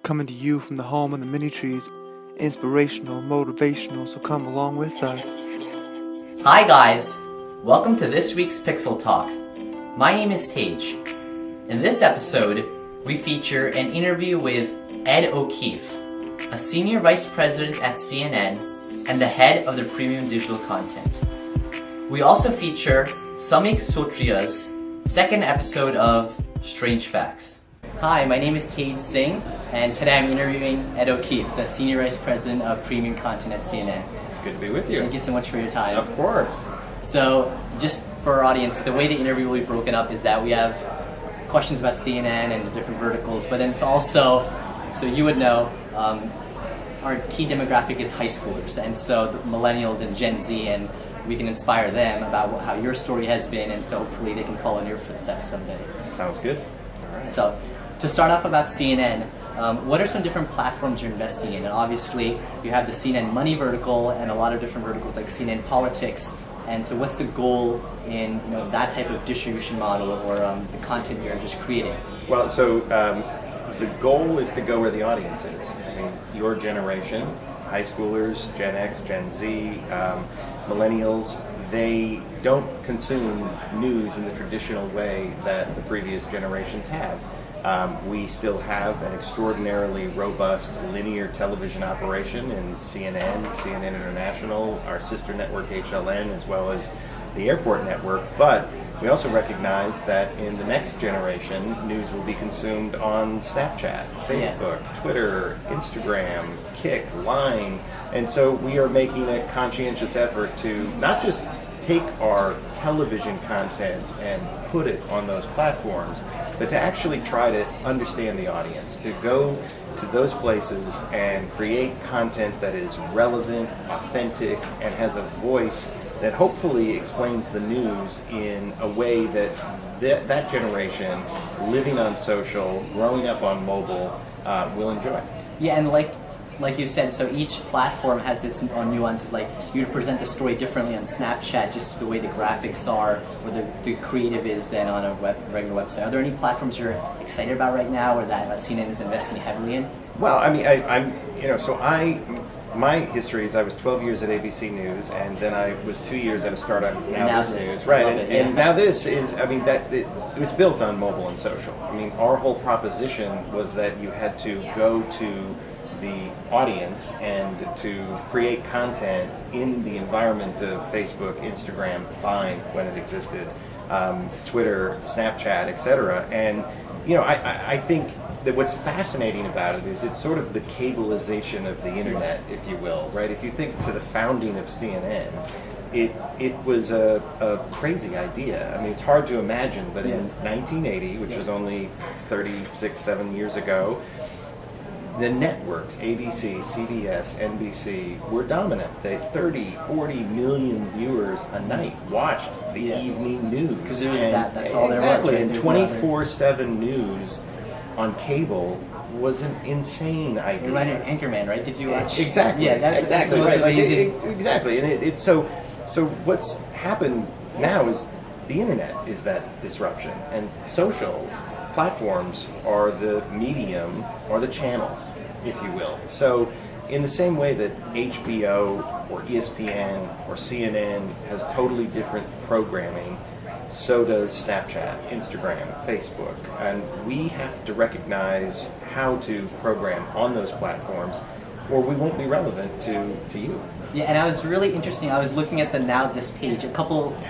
coming to you from the home of the mini trees. Inspirational, motivational, so come along with us. Hi guys! Welcome to this week's Pixel Talk. My name is Tage. In this episode, we feature an interview with Ed O'Keefe, a senior vice president at CNN and the head of the premium digital content. We also feature Samik Sotria's second episode of Strange Facts. Hi, my name is Tage Singh, and today I'm interviewing Ed O'Keefe, the senior vice president of premium content at CNN. Good to be with you. Thank you so much for your time. Of course. So, just for our audience, the way the interview will be broken up is that we have questions about CNN and the different verticals, but then it's also, so you would know, our key demographic is high schoolers, and so the millennials and Gen Z, and we can inspire them about how your story has been, and so hopefully they can follow in your footsteps someday. Sounds good. All right. So, to start off about CNN, what are some different platforms you're investing in? And obviously, you have the CNN Money vertical and a lot of different verticals like CNN Politics. And so what's the goal in that type of distribution model or the content you're just creating? Well, so the goal is to go where the audience is. I mean, your generation, high schoolers, Gen X, Gen Z, millennials, they don't consume news in the traditional way that the previous generations have. We still have an extraordinarily robust linear television operation in CNN, CNN International, our sister network HLN, as well as the airport network. But we also recognize that in the next generation, news will be consumed on Snapchat, Facebook, Twitter, Instagram, Kick, Line. And so we are making a conscientious effort to not just take our television content and put it on those platforms, but to actually try to understand the audience, to go to those places and create content that is relevant, authentic, and has a voice that hopefully explains the news in a way that that generation living on social, growing up on mobile, will enjoy. Yeah, and like you said, so each platform has its own nuances. Like you present the story differently on Snapchat, just the way the graphics are, or the creative is than on a regular website. Are there any platforms you're excited about right now, or that CNN is investing heavily in? Well, I mean, my history is I was 12 years at ABC News, and then I was 2 years at a startup, Now This News, right? And Now This is, I mean, it was built on mobile and social. I mean, our whole proposition was that you had to go to the audience and to create content in the environment of Facebook, Instagram, Vine when it existed, Twitter, Snapchat, etc. And I think that what's fascinating about it is it's sort of the cableization of the internet, if you will, right? If you think to the founding of CNN, it was a crazy idea. I mean, it's hard to imagine, but in 1980, which was only 7 years ago, the networks, ABC, CBS, NBC, were dominant. They had 30, 40 million viewers a night watched the evening news. Because that's all there was. Exactly, and 24/7 news on cable was an insane idea. It reminded me of Anchorman, right? Did you watch? Exactly. Yeah, exactly. That's Right. amazing. Exactly, and it's so what's happened now is the internet is that disruption, and social platforms are the medium or the channels, if you will. So in the same way that HBO or ESPN or CNN has totally different programming, so does Snapchat, Instagram, Facebook. And we have to recognize how to program on those platforms, or we won't be relevant to you. Yeah, and I was really interesting. I was looking at the Now This page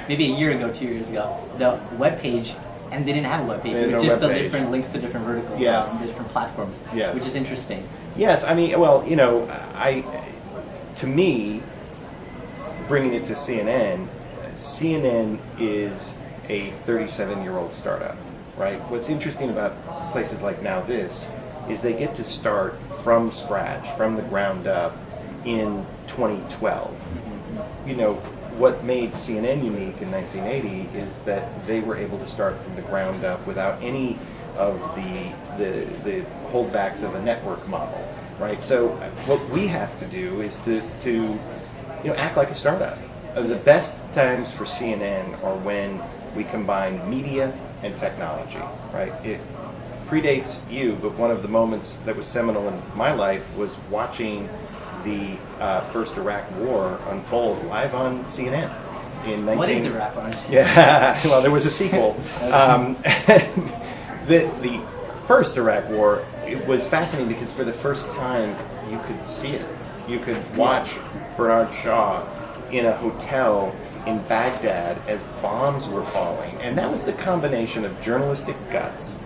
maybe a year ago, 2 years ago, the web page, and they didn't have a web page. It was just the different links to different verticals, the different platforms, which is interesting. Yes, I mean, well, to me, bringing it to CNN is a 37-year-old startup, right? What's interesting about places like Now This is they get to start from scratch, from the ground up in 2012. What made CNN unique in 1980 is that they were able to start from the ground up without any of the holdbacks of a network model, right? So what we have to do is to act like a startup. The best times for CNN are when we combine media and technology, right? predates you, but one of the moments that was seminal in my life was watching the first Iraq War unfold live on CNN. What is Iraq War? Yeah, well, there was a sequel. The first Iraq War, it was fascinating because for the first time you could see it. You could watch Bernard Shaw in a hotel in Baghdad as bombs were falling. And that was the combination of journalistic guts,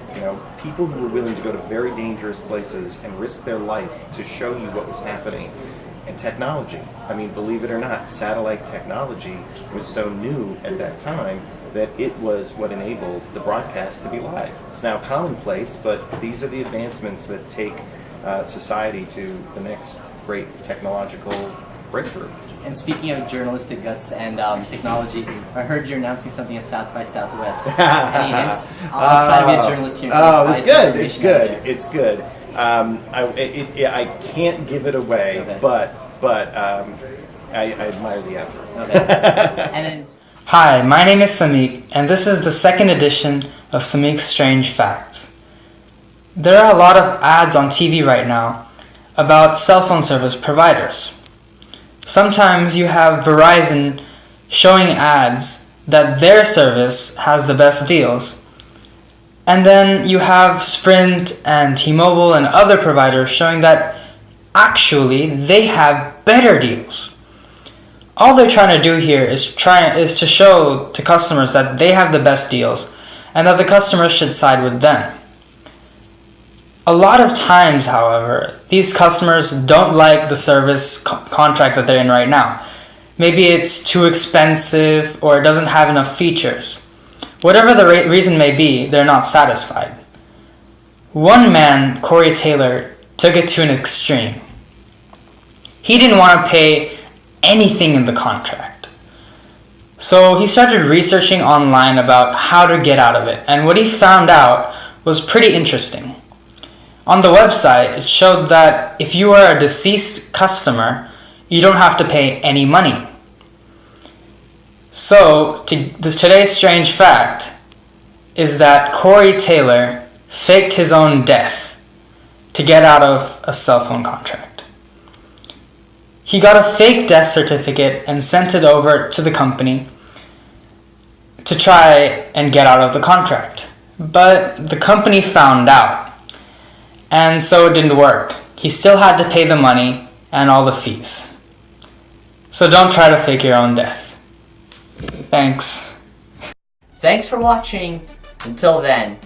people who were willing to go to very dangerous places and risk their life to show you what was happening, and technology. I mean, believe it or not, satellite technology was so new at that time that it was what enabled the broadcast to be live. It's now commonplace, but these are the advancements that take society to the next great technological breakthrough. And speaking of journalistic guts and technology, I heard you're announcing something at South by Southwest. Any hints? I'll try to be a journalust here. Oh, it's good. It's good. It's good. I can't give it away, okay. but I admire the effort. Okay. And then. Hi, my name is Samik, and this is the second edition of Samik's Strange Facts. There are a lot of ads on TV right now about cell phone service providers. Sometimes you have Verizon showing ads that their service has the best deals. And then you have Sprint and T-Mobile and other providers showing that actually they have better deals. All they're trying to do here is to show to customers that they have the best deals and that the customers should side with them. A lot of times, however, these customers don't like the service contract that they're in right now. Maybe it's too expensive or it doesn't have enough features. Whatever the reason may be, they're not satisfied. One man, Corey Taylor, took it to an extreme. He didn't want to pay anything in the contract. So he started researching online about how to get out of it, and what he found out was pretty interesting. On the website, it showed that if you are a deceased customer, you don't have to pay any money. So, today's strange fact is that Corey Taylor faked his own death to get out of a cell phone contract. He got a fake death certificate and sent it over to the company to try and get out of the contract. But the company found out. And so it didn't work. He still had to pay the money and all the fees. So don't try to fake your own death. Thanks. Thanks for watching. Until then,